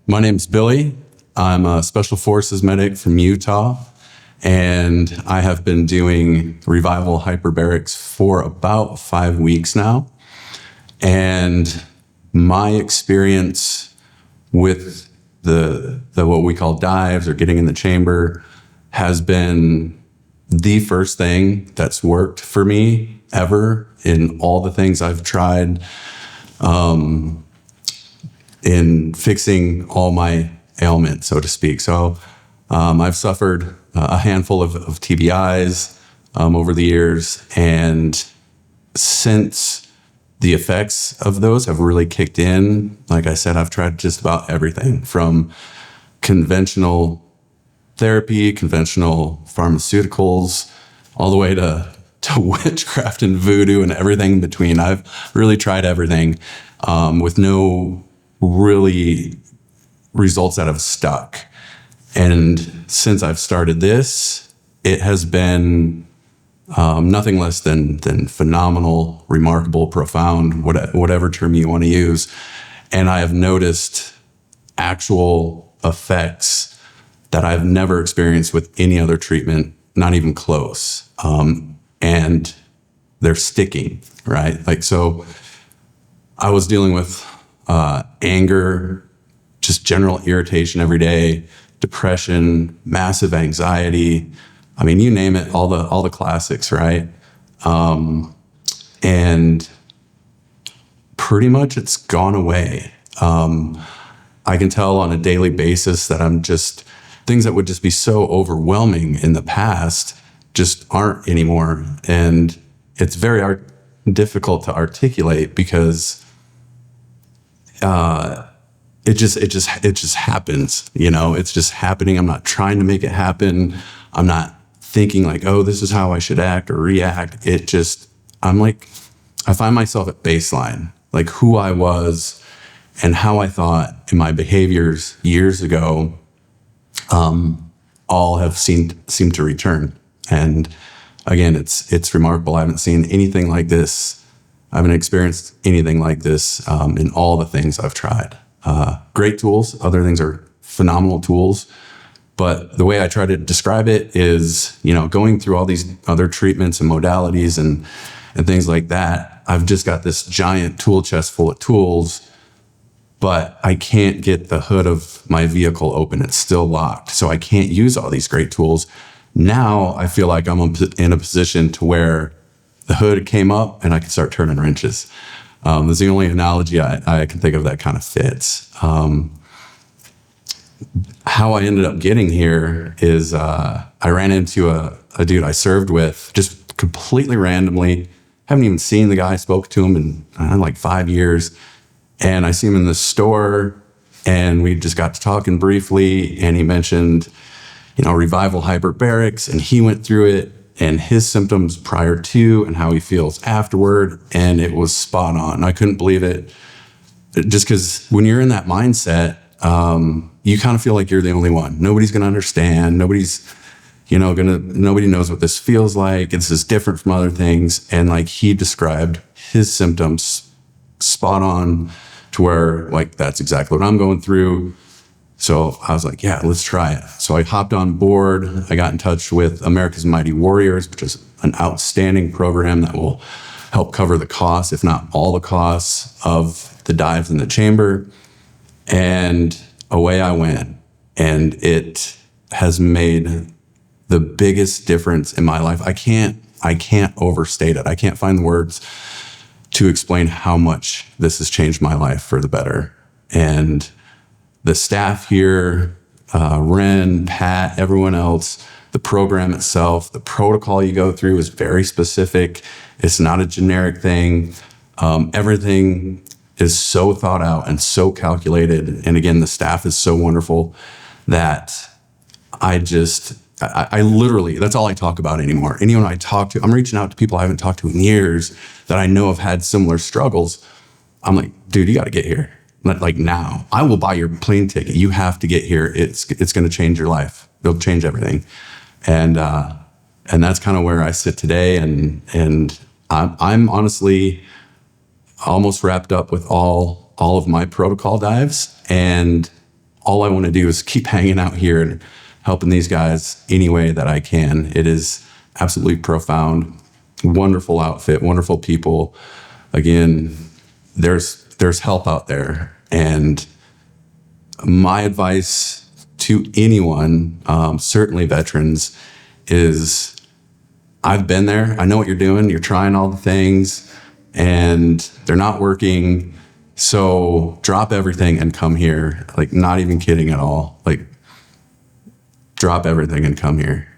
My name's Billy. I'm a Special Forces medic from Utah, and I have been doing Revival Hyperbarics for about 5 weeks now. And my experience with the what we call dives or getting in the chamber has been the first thing that's worked for me ever in all the things I've tried in fixing all my ailments, so to speak. So I've suffered a handful of TBIs over the years, and since the effects of those have really kicked in, like I said, I've tried just about everything from conventional therapy, conventional pharmaceuticals, all the way to witchcraft and voodoo and everything in between. I've really tried everything with no really results that have stuck. And since I've started this, it has been nothing less than phenomenal, remarkable, profound, whatever term you want to use. And I have noticed actual effects that I've never experienced with any other treatment, not even close. And they're sticking, right? Like, so I was dealing with anger, just general irritation every day, depression, massive anxiety. I mean, you name it, all the classics, right? And pretty much it's gone away. I can tell on a daily basis that I'm just, things that would just be so overwhelming in the past just aren't anymore. And it's very difficult to articulate because it just happens, you know, it's just happening. I'm not trying to make it happen. I'm not thinking like, oh, this is how I should act or react. It just, I find myself at baseline, like who I was and how I thought in my behaviors years ago, all have seemed to return. And again, it's remarkable. I haven't seen anything like this. I haven't experienced anything like this in all the things I've tried. Great tools. Other things are phenomenal tools. But the way I try to describe it is, you know, going through all these other treatments and modalities and things like that, I've just got this giant tool chest full of tools, but I can't get the hood of my vehicle open. It's still locked. So I can't use all these great tools. Now I feel like I'm in a position to where the hood came up and I can start turning wrenches. That's the only analogy I can think of that kind of fits. How I ended up getting here is I ran into a dude I served with just completely randomly. Haven't even seen the guy, spoke to him in like 5 years. And I see him in the store and we just got to talking briefly, and he mentioned, you know, Revival Hyperbarics, and he went through it and his symptoms prior to and how he feels afterward. And it was spot on. I couldn't believe it, just because when you're in that mindset, you kind of feel like you're the only one. Nobody's going to understand. Nobody's, you know, nobody knows what this feels like. This is different from other things. And like he described his symptoms spot on to where like, that's exactly what I'm going through. So I was like, yeah, let's try it. So I hopped on board. I got in touch with America's Mighty Warriors, which is an outstanding program that will help cover the costs, if not all the costs of the dives in the chamber. And away I went. And it has made the biggest difference in my life. I can't overstate it. I can't find the words to explain how much this has changed my life for the better. And the staff here, Ren, Pat, everyone else, the program itself, the protocol you go through is very specific. It's not a generic thing. Everything is so thought out and so calculated. And again, the staff is so wonderful that I literally, that's all I talk about anymore. Anyone I talk to, I'm reaching out to people I haven't talked to in years that I know have had similar struggles. I'm like, dude, you got to get here. Like now, I will buy your plane ticket. You have to get here. It's going to change your life. It'll change everything. And that's kind of where I sit today. And I'm honestly almost wrapped up with all of my protocol dives. And all I want to do is keep hanging out here and helping these guys any way that I can. It is absolutely profound. Wonderful outfit, wonderful people. Again, there's help out there. And my advice to anyone, certainly veterans, is I've been there. I know what you're doing. You're trying all the things and they're not working. So drop everything and come here. Like, not even kidding at all. Like, drop everything and come here.